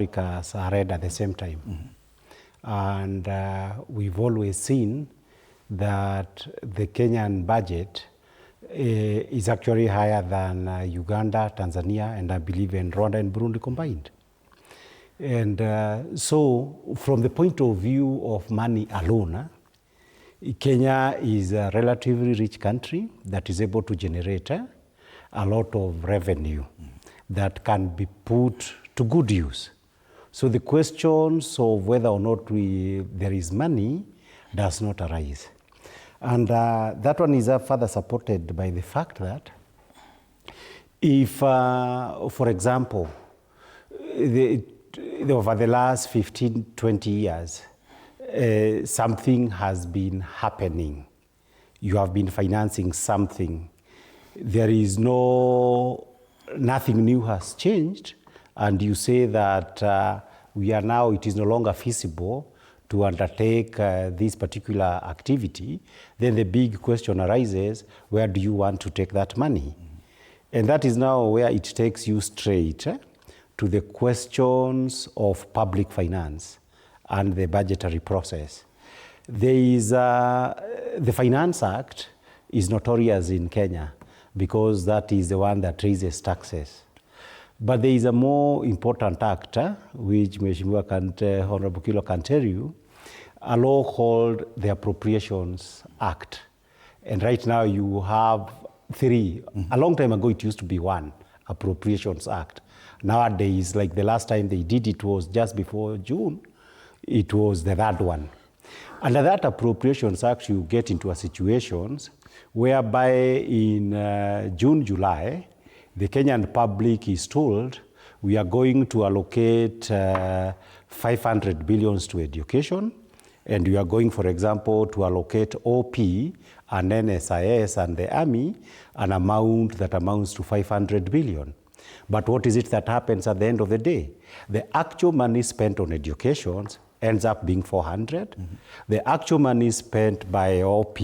Africans are read at the same time. And we've always seen that the Kenyan budget is actually higher than Uganda, Tanzania, and I believe in Rwanda and Burundi combined. And so from the point of view of money alone, Kenya is a relatively rich country that is able to generate a lot of revenue that can be put to good use. So the questions of whether or not there is money does not arise. And that one is further supported by the fact that if, for example, over the last 15, 20 years, something has been happening, you have been financing something, there is nothing new has changed, and you say that it is no longer feasible to undertake this particular activity, then the big question arises, where do you want to take that money? And that is now where it takes you straight to the questions of public finance and the budgetary process. There is, the Finance Act is notorious in Kenya because that is the one that raises taxes. But there is a more important act, which Mheshimiwa Honorable Kilo can tell you, a law called the Appropriations Act. And right now you have three. A long time ago it used to be one, Appropriations Act. Nowadays, like the last time they did it was just before June, it was the third one. Under that Appropriations Act, you get into a situations whereby in June, July, the Kenyan public is told we are going to allocate 500 billions to education, and we are going, for example, to allocate OP and NSIS and the Army an amount that amounts to 500 billion. But what is it that happens at the end of the day? The actual money spent on education ends up being 400. The actual money spent by OP,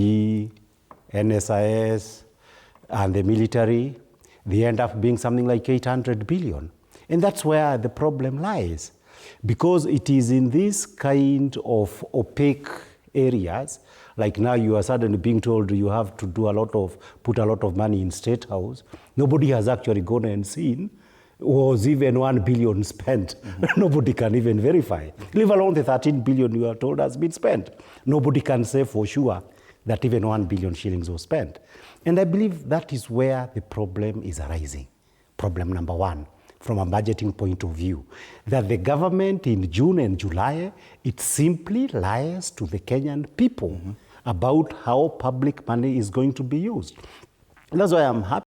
NSIS, and the military, they end up being something like 800 billion. And that's where the problem lies. Because it is in this kind of opaque areas, like now you are suddenly being told you have to put a lot of money in State House. Nobody has actually gone and seen was even 1 billion spent. Nobody can even verify. Leave alone the 13 billion you are told has been spent. Nobody can say for sure that even 1 billion shillings was spent. And I believe that is where the problem is arising. Problem number one, from a budgeting point of view, that the government in June and July, it simply lies to the Kenyan people about how public money is going to be used. And that's why I'm happy